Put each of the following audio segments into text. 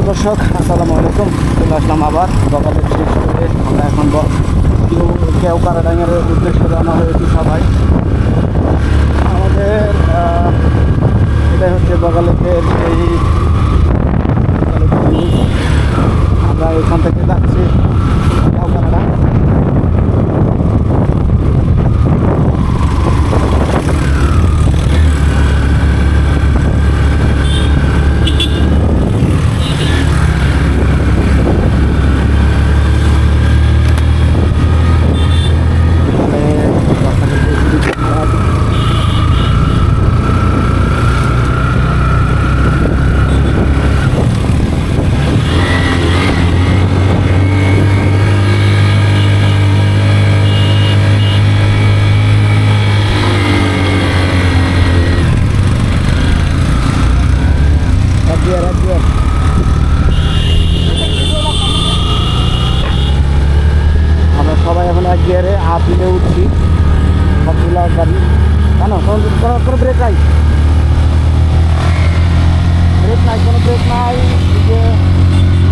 দর্শক আসসালামু আলাইকুম। চলে আসলাম আবার বকালের শেষ করে। আমরা এখন কেউ কারাডাঙ্গের উদ্দেশ্যে রওনা হয়েছি সবাই। আমাদের এটাই হচ্ছে বকালের সেই আমরা এখান থেকে যাচ্ছি কেউ কারাডাঙ্গ। আমরা সবাই এখন এক গিয়ারে হাত দিলে উঠছি সবগুলো গাড়ি। কেন কোনো ব্রেক নাই, কোনো ব্রেক নাই, যে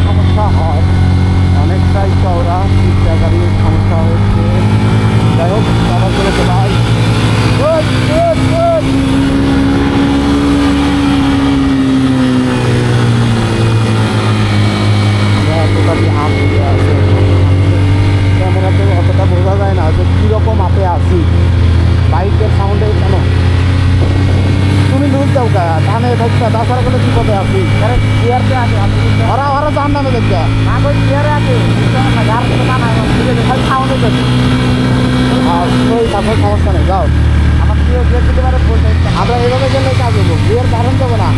সমস্যা হয় অনেকটাই চওড়া, তিনটা গাড়ির সমস্যা হচ্ছে। যাই হোক সবার চলেছে ভাই। ক্যামেরাতে অতটা বোঝা যায় না যে কীরকম আপে আসি। বাইকের সাউন্ডে কেন তুমি লুজ যাও গা টানে থাকবা, তাছাড়া কোনো বিপদে আসি। ক্লিয়ারতে আছে ওরা ওরা জান নামে দেখবা না কই ক্লিয়ারে আছে খালি সাউন্ডে যাচ্ছে। ওই তারপর সমস্যা নেই, যাও। আমার গিয়ে দিতে পারে, আমরা এইভাবে গেলে কাজ হবো, বিয়ের ধারণ দেবো না।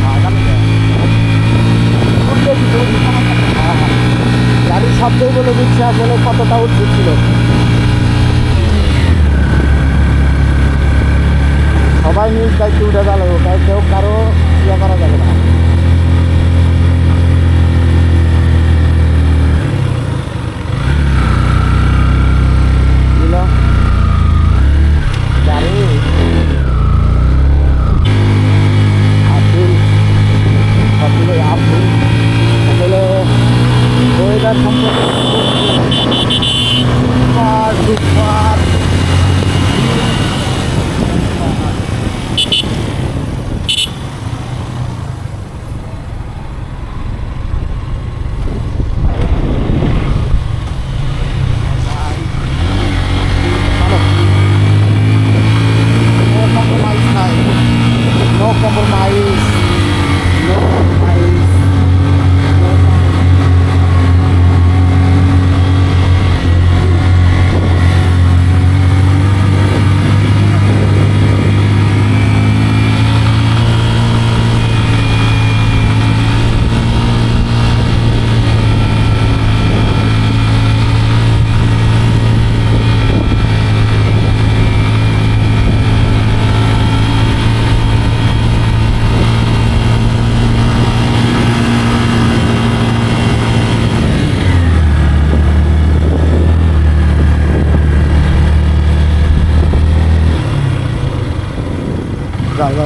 গাড়ির শব্দই বলে দিচ্ছে আসলে কতটা উদ্ভিদ ছিল। সবাই নিজ দায়িত্ব উঠে চালাবো, কেউ কারো ইয়ে করা যাবে না। গাড়ি আসলে আসলে ওয়েদার সম্পর্কে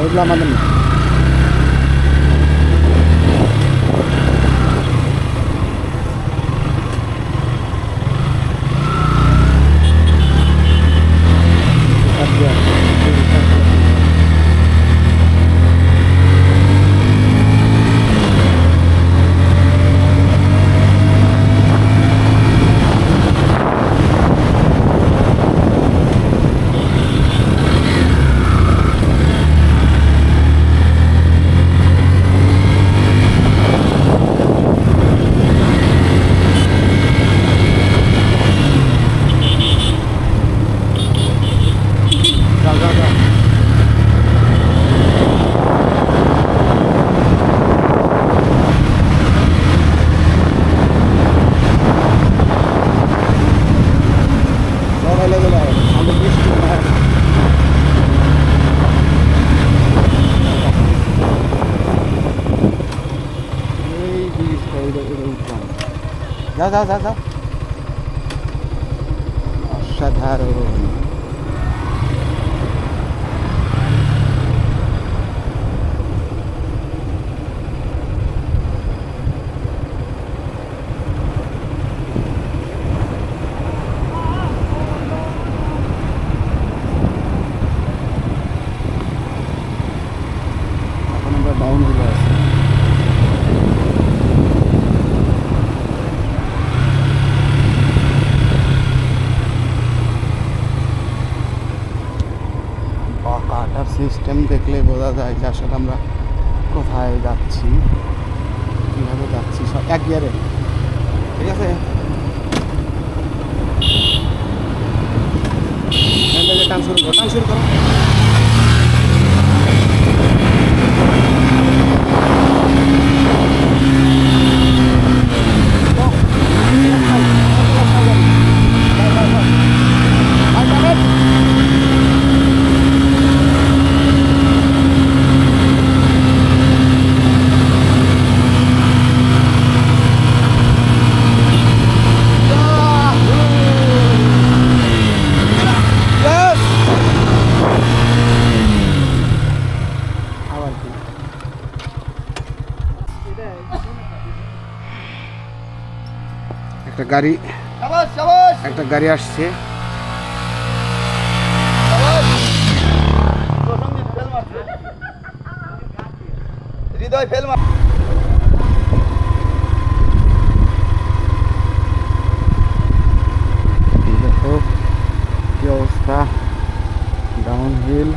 এগুলো আমাদের না। যাও যাও যাও যাও, অসাধারণ। দেখলে বোঝা যায় যে আসলে আমরা কোথায় যাচ্ছি, কীভাবে যাচ্ছি। সব এক গিয়ারে, ঠিক আছে। টান শুরু করো, টান শুরু করো। একটা গাড়ি আসছে। হৃদয় ফেল মার। দেখো কি অবস্থা, ডাউন হিল,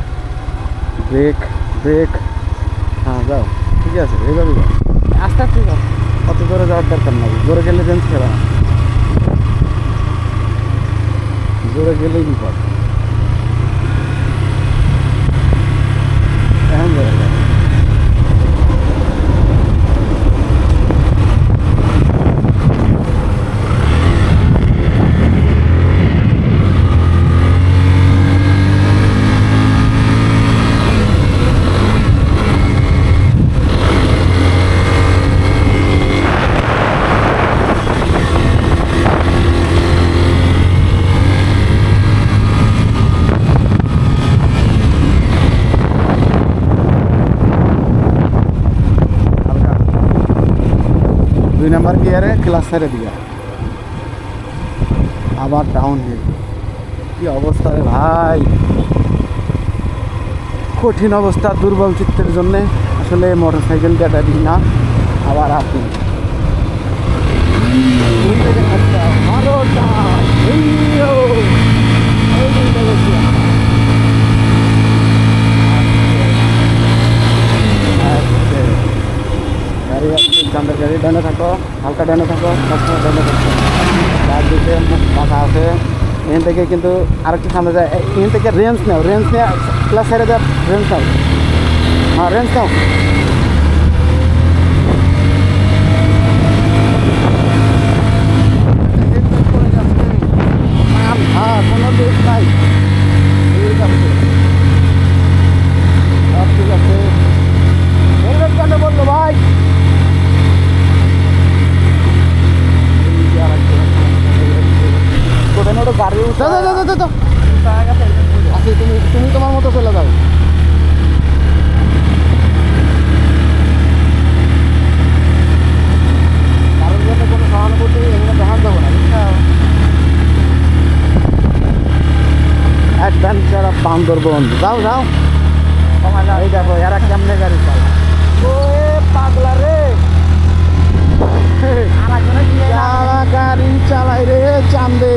ব্রেক ব্রেক। হ্যাঁ যাও, ঠিক আছে, এইভাবে যাও, আস্তে আস্তে যাও, অত জোরে যাওয়ার দরকার নাই। জোরে গেলে রেঞ্জ খেলা, জোরে গেলেই বিপদ। এখন জোরে যাও। দুই নাম্বার গিয়ারে ক্লাস ছেড়ে দিয়া আবার ডাউন হিল। কি অবস্থা রে ভাই, কঠিন অবস্থা। দুর্বল চিত্তের জন্যে আসলে মোটর সাইকেল ব্যাটারি না, আবার আপনি গাড়ি আসছে, চান্দের গাড়ি। ডানে থাকো, হালকা ডানে থাকো, সবসময় ডানে থাকো। তার দিকে পাখা আছে। এখান থেকে কিন্তু আরেকটু সামনে যায়, এখান থেকে রেঞ্জ নাও, রেঞ্জ নিয়ে ক্লাস সাইডে যা, রেঞ্জ নাও। হ্যাঁ রেঞ্জ নাও। হ্যাঁ কোনো দিক নাই, ঠিক আছে, সব ঠিক আছে। হেলমেট কেন বললো ভাই? গাড়ি তুমি তোমার মতো চলে যাও। কারোর জন্য কোনো সহানুভূতি এগুলো দেখান যাবো না, বুঝছো? Adventure of Bandarban. যাও যাও, এই দেখো এরা কেমনে গাড়ি চালা। ও পাগলা রে, গাড়ি চালাই রে চান্দে।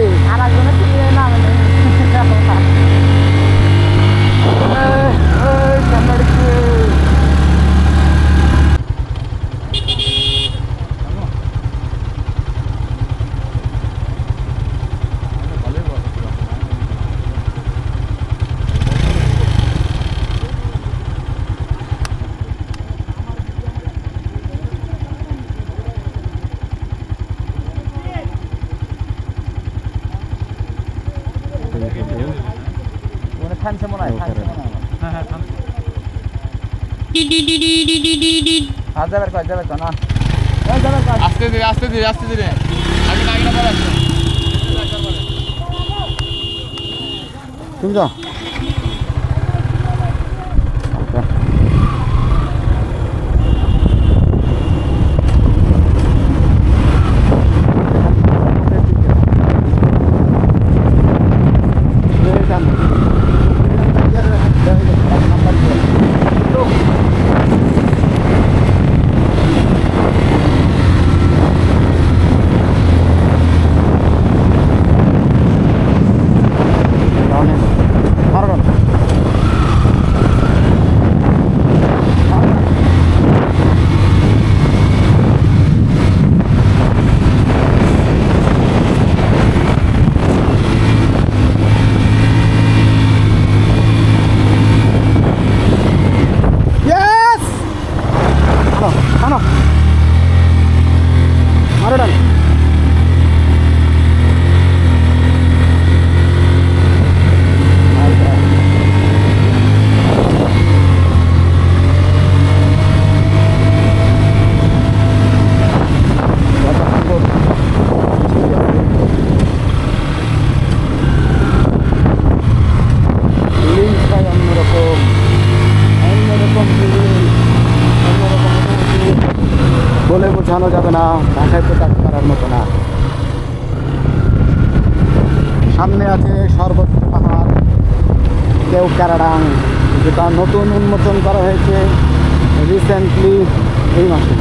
থামছে মনে হয়, থামছে মনে হয়। হ্যাঁ থামছে। হাত যাবে কর, যাবে কর না, যাবে কর। আস্তে ধীরে আস্তে ধীরে আস্তে ধীরে, আগে না আগে না পড়ে আসো। তুমি যাও। বোঝানো যাবে না, ভাষায় প্রকাশ করার মতো না। সামনে আছে সর্বোচ্চ পাহাড় কেওক্রাডাং, যেটা নতুন উন্মোচন করা হয়েছে রিসেন্টলি এই মাসে।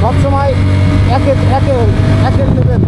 সবসময় একের লেভেল।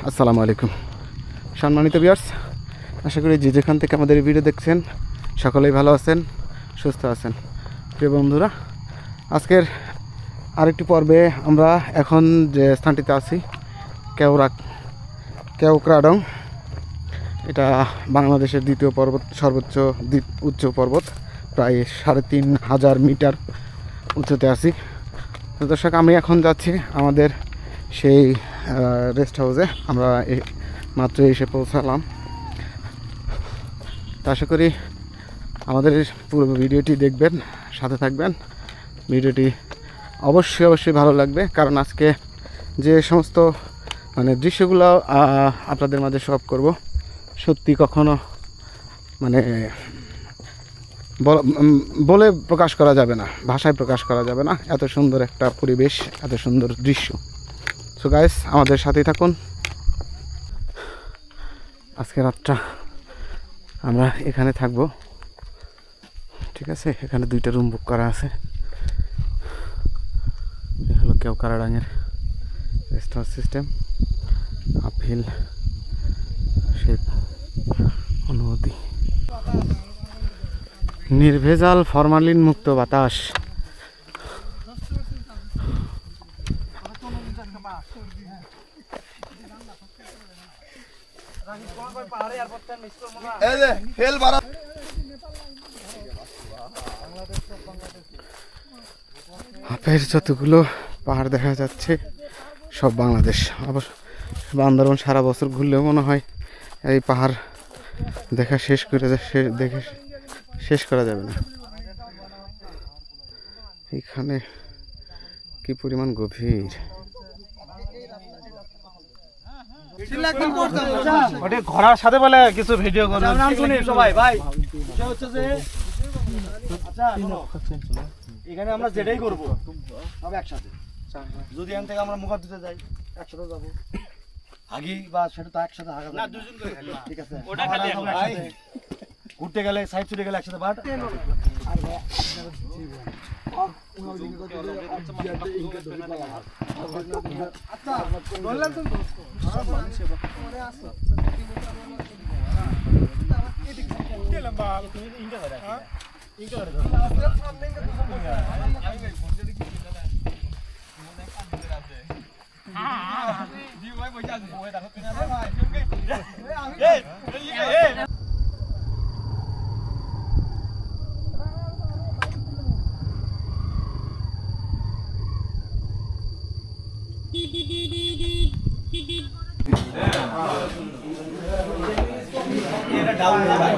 আসসালামু আলাইকুম সম্মানিত ভিউয়ার্স, আশা করি যে যেখান থেকে আমাদের এই ভিডিও দেখছেন সকলেই ভালো আছেন, সুস্থ আছেন। প্রিয় বন্ধুরা, আজকের আরেকটি পর্বে আমরা এখন যে স্থানটিতে আছি কেওক্রাডং, এটা বাংলাদেশের দ্বিতীয় পর্বত, সর্বোচ্চ উচ্চ পর্বত, প্রায় 3500 মিটার উচ্চতে আছি। তো দর্শক, আমি এখন যাচ্ছি আমাদের সেই রেস্ট হাউসে। আমরা মাত্র এসে পৌঁছালাম। তো আশা করি আমাদের পুরো ভিডিওটি দেখবেন, সাথে থাকবেন। ভিডিওটি অবশ্যই ভালো লাগবে, কারণ আজকে যে সমস্ত দৃশ্যগুলো আপনাদের মাঝে সব করব, সত্যি কখনো বলে প্রকাশ করা যাবে না, ভাষায় প্রকাশ করা যাবে না। এত সুন্দর একটা পরিবেশ, এত সুন্দর দৃশ্য। সো গাইস, আমাদের সাথেই থাকুন। আজকে রাতটা আমরা এখানে থাকবো, ঠিক আছে? এখানে 2টা রুম বুক করা আছে। এ হলো কেওক্রাডাংয়ের রেস্ট হাউস সিস্টেম। আপহিল সেই অনুভূতি, নির্ভেজাল ফরমালিন মুক্ত বাতাস। আপের যতগুলো পাহাড় দেখা যাচ্ছে সব বাংলাদেশ। আবার বান্দরবান সারা বছর ঘুরলেও মনে হয় এই পাহাড় দেখে শেষ করা যাবে না। এখানে কি পরিমাণ গভীর! ঘোড়ার সাথে বলে কিছু ভিডিও করুন সবাই ভাই। হচ্ছে যে আচ্ছা, এখানে আমরা যেটাই করবো সব একসাথে। যদি এখান থেকে আমরা মুখ দিতে যাই একসাথে যাবো, হাগি বা সেটা তো একসাথে হাগা না, দুজন করে, ঠিক আছে? ঘুরতে গেলে সাইড ছুটে গেলে একসাথে বাট। এটা ডাউন না ভাই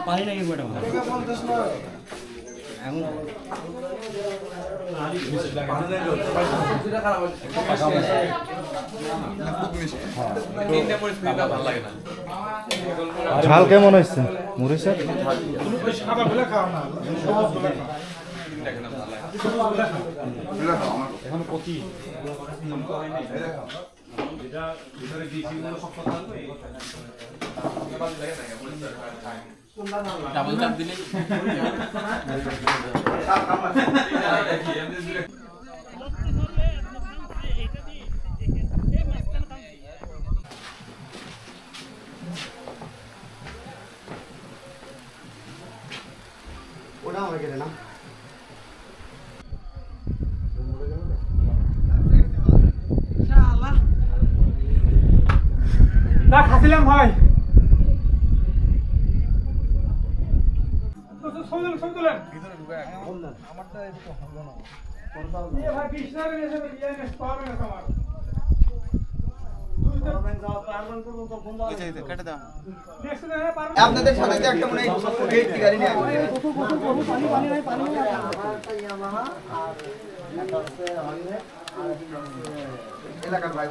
পানি নাকি ম্যাডাম ঝাল কেমন হয়েছে মরিচের? ডাবল চাপ দিলে ওটা আমার কেটে না না খাচ্ছিলাম ভাই আপনাদের সাথে একটা মনে গাড়ি নিয়ে এলাকার ভাই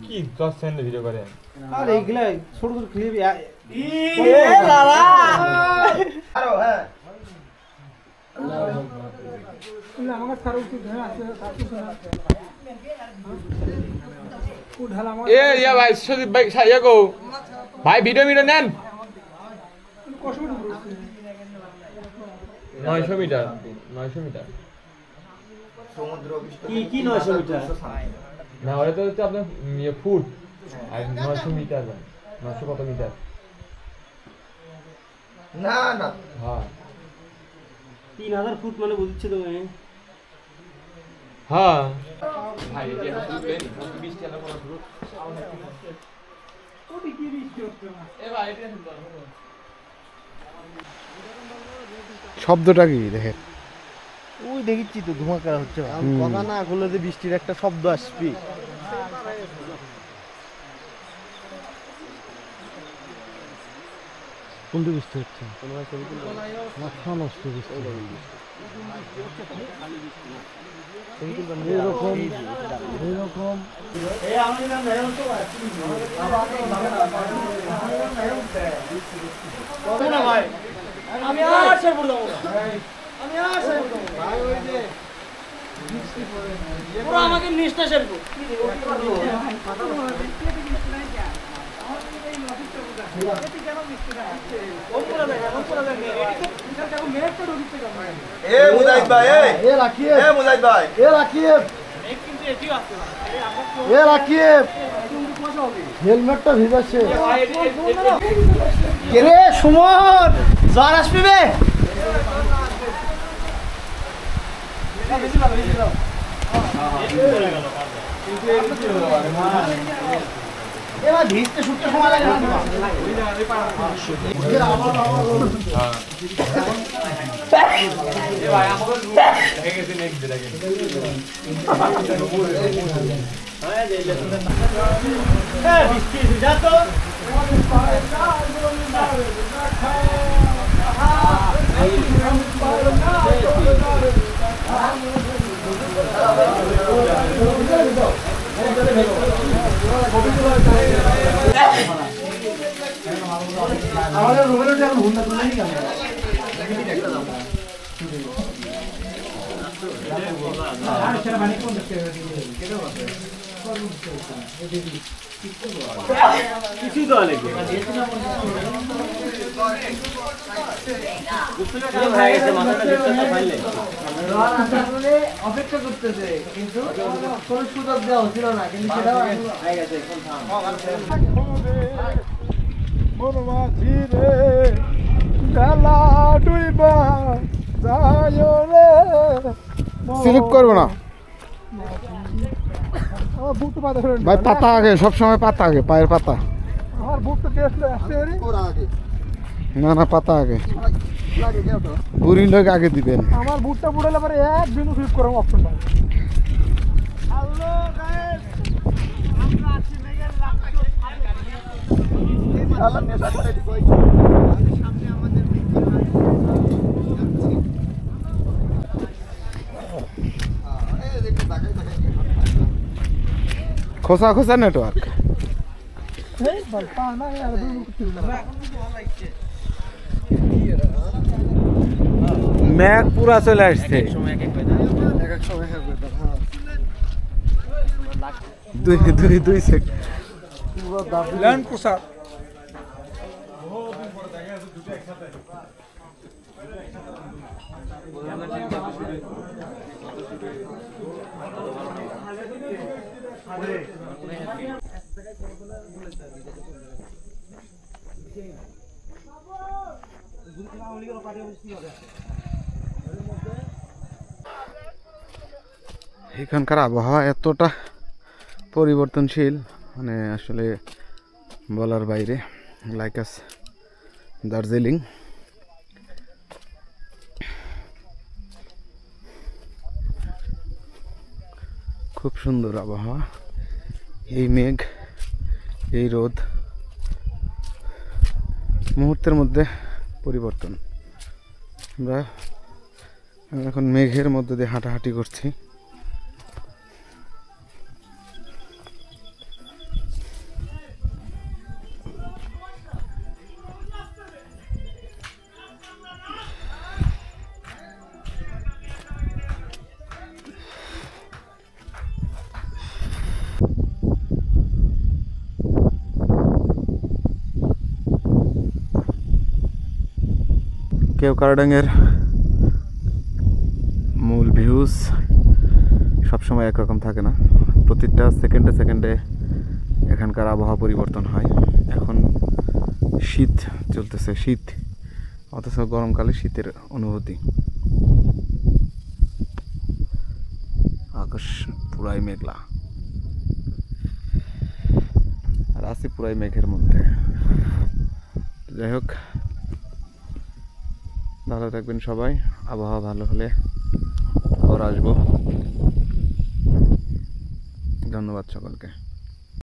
কি 10 সেকেন্ড ভিডিও করে আর এইগুলা ছোট ছোট ক্লিপ আরো হ্যাঁ এ ইয়া ভাই সুদীপ ভাই ইয়া গো ভাই ভিডিও নেন 900 মিটার সমুদ্র কি 900 মিটার না ওটা তো হচ্ছে আপনার ফুট আর 900 মিটার 900 কত মিটার না না হ্যাঁ 3000 ফুট মানে বুঝছে তুমি হ্যাঁ ভাই এই যে প্লেন 20 টাকা করে গ্রুপ ওটি কি বৃষ্টি হচ্ছে না এ ভাই এটা সুন্দর শব্দটা কি দেখেন ওই দেখেছি তো ধুমাকা হচ্ছে কথা না খুললে যে বৃষ্টির একটা শব্দ আসবে কোন বৃষ্টি হচ্ছে মাথা নষ্ট বৃষ্টি এরকম আমি আর শেরপুর যাবো পুরো আমাকে নিষ্ঠা শেরপুর এ মুজাহিদ ভাই এ রাকিব এ মুজাহিদ ভাই এ রাকিব এ রাকিব হেলমেটটা ভিজাচ্ছে কে রে সুমন জ্বর আসবে বে এবার ভিজতে শুকতে সময় লাগে বৃষ্টি ভিজা তো আমাদের রুমের এখন হুন্ডা তুলে নিয়ে গেল কিছু দেওয়া লাগবে অপেক্ষা করতেছে কিন্তু কোন সুযোগ দেওয়া হচ্ছিল না কিন্তু সেটাও হয়ে গেছে স্লিপ করবো না ভাই পাতা আগে, সবসময় পাতা আগে, পায়ের পাতা। না না, পাতা আগে, বুড়ি লোক আগে দিবেন। আমার বুটটা বুড়ালে পরে এক দিনও ফ্লিপ করার অপশন নাই। হ্যালো গাইস, আমরা আছি মেঘের রাস্তা। সামনে আমাদের খোসা খোসা নেটওয়ার্ক। ম্যাক পুরা চলে আসছে। দুই সেকেন্ড। এখানকার আবহাওয়া এতটা পরিবর্তনশীল, মানে আসলে বলার বাইরে। লাইক আস দার্জিলিং। খুব সুন্দর আবহাওয়া। এই মেঘ, এই রোদ, মুহূর্তের মধ্যে পরিবর্তন। আমরা এখন মেঘের মধ্যে দিয়ে হাঁটাহাঁটি করছি। কেওক্রাডাঙের মূল ভিউজ সবসময় একরকম থাকে না, প্রতিটা সেকেন্ডে সেকেন্ডে এখানকার আবহাওয়া পরিবর্তন হয়। এখন শীত চলতেছে, শীত, অথচ গরমকালে শীতের অনুভূতি। আকাশ পুরাই মেঘলা, আর আছি পুরাই মেঘের মধ্যে। যাই হোক, ভালো থাকবেন সবাই। আবহাওয়া ভালো হলে আবার আসবো। ধন্যবাদ সকলকে।